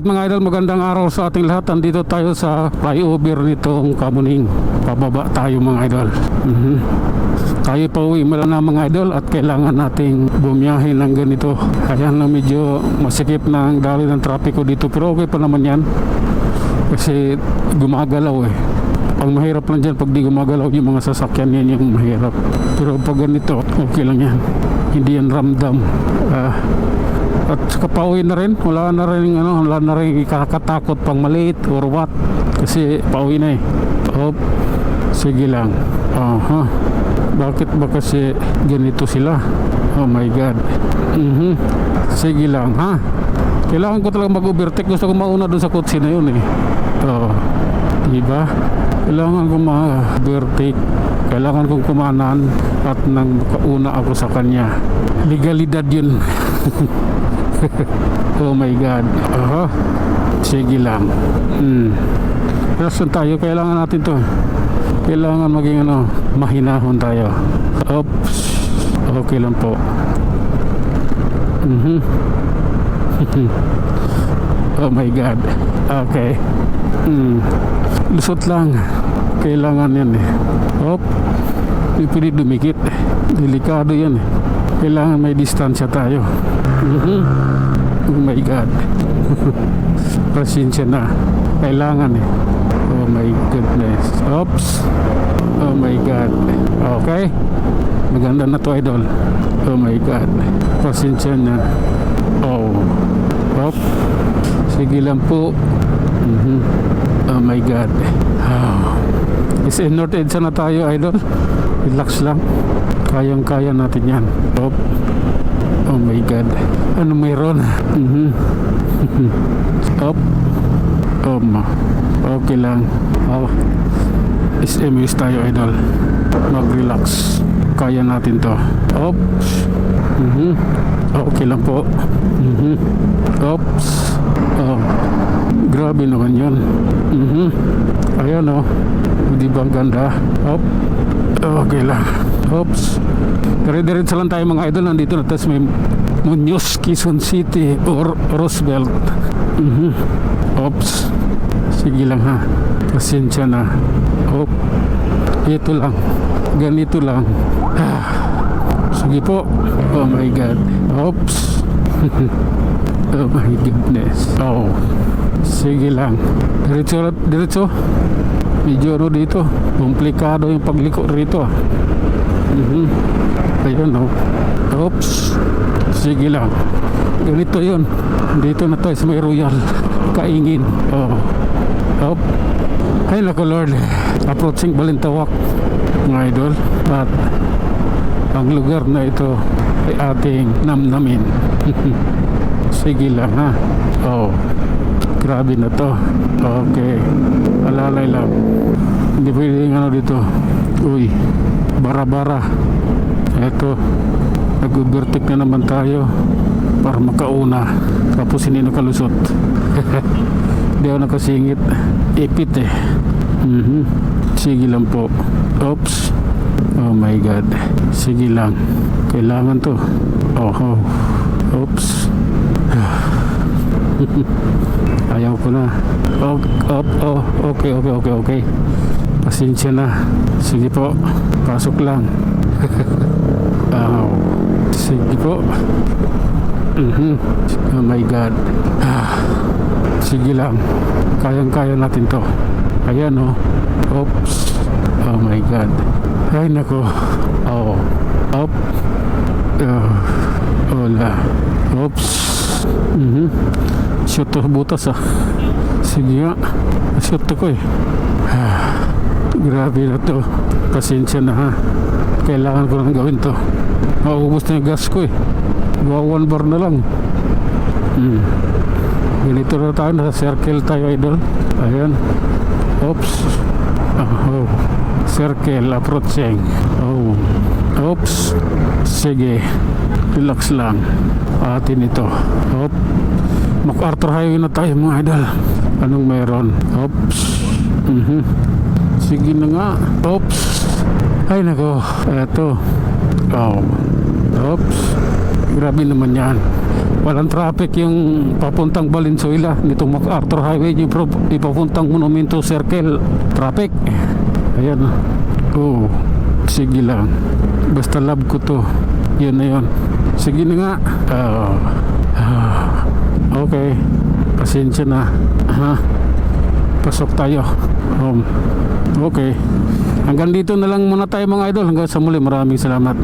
mga idol, magandang araw sa ating lahat. Andito tayo sa flyover nitong Kamuning. Pababa tayo mga idol. Tayo pa uwi na mga idol at kailangan nating bumiyahe ng ganito. Ayan na, medyo masikip na ang dali ng trapiko dito, pero okay pa naman yan kasi gumagalaw eh. Ang mahirap lang dyan pag di gumagalaw yung mga sasakyan, yan yung mahirap. Pero pag ganito okay lang yan, hindi yan ramdam. At kapauwi na rin, wala na rin ikakatakot pang maliit or what, kasi pauwi na eh. Sige lang. Bakit ba kasi ganito sila? Oh my god. Sige lang ha. Kailangan ko talaga mag-overtake. Gusto ko mauna doon sa kotse na yun eh. Diba? Kailangan ko ma-overtake. Kailangan kong kumanan at nang makauna ako sa kanya. Legalidad yun. Oh my god. Sige lang. Rason tayo, kailangan natin to. Kailangan maging mahinahon tayo. Oops. Okay lang po. Oh my god. Okay. Lusot lang. Kailangan yan eh. Hindi pwede dumikit. Delikado yan eh. Kailangan may distansya tayo. Oh my god. Pasensya na. Kailangan eh. Oh my goodness. Oops. Oh my god. Okay. Maganda na to idol. Oh my god. Pasensya na. Sige lang po. Oh my god. SM North EDSA na tayo idol. Relax lang. Kayang-kaya natin yan. Oh my god. Ano mayroon? Okay lang. SMS tayo idol. Mag-relax. Kaya natin to. Okay lang po. Grabe naman yun. Ayan di ba ang ganda? Okay lang. Dire-diretso lang tayo mga idol. Nandito na tayo may Muñoz, Quezon City or Roosevelt. Sige lang ha. Pasensya na. Ito lang. Ganito lang. Sige po. Oh my god. Oh my goodness. Sige lang. Diretso. Medyo dito. Komplikado yung pagliko rito. Ayun Sige lang. Ganito yun. Dito na tayo sa may Royal Kaingin. Ay nako Lord. Approaching Balintawak mga idol. At ang lugar na ito ay ating namnamin. Sige lang ha. Grabe na to. Okay. Alalay lang. Hindi pwede dito. Uy. Bara-bara. Eto. Nag-overtake na naman tayo para makauna. Tapos hindi nakalusot. Hindi ako nakasingit. Ipit eh. Sige lang po. Oh my god. Sige lang. Kailangan to. Ayaw ko na. Okay. Pasensya na. Sige po. Pasok lang. Sige po. Oh my god. Sige lang. Kayang-kaya natin to. Ayan Oh my god. Ay nako. Hola. Shoot to butas Sige nga. Shoot to ko eh. Grabe na to. Pasensya na ha. Kailangan ko lang gawin to. Maubos na yung gas ko eh. 1 bar na lang. Ganito na tayo. Nasa circle tayo idol. Ayan. Circle approaching. Sige. Relax lang. Atin ito. MacArthur Highway na tayo mga idol. Anong meron? Sige na nga. Ay nako. Eto. Grabe naman yan. Walang traffic yung papuntang Valenzuela nitong MacArthur Highway, yung ipapuntang Monumento Circle. Traffic. Ayan. Oh, sige lang. Basta love ko to. Yun na yun. Sige na nga. Okay. Pasensya na. Pasok tayo. Okay. Hanggang dito na lang muna tayo mga idol. Hanggang sa muli. Maraming salamat.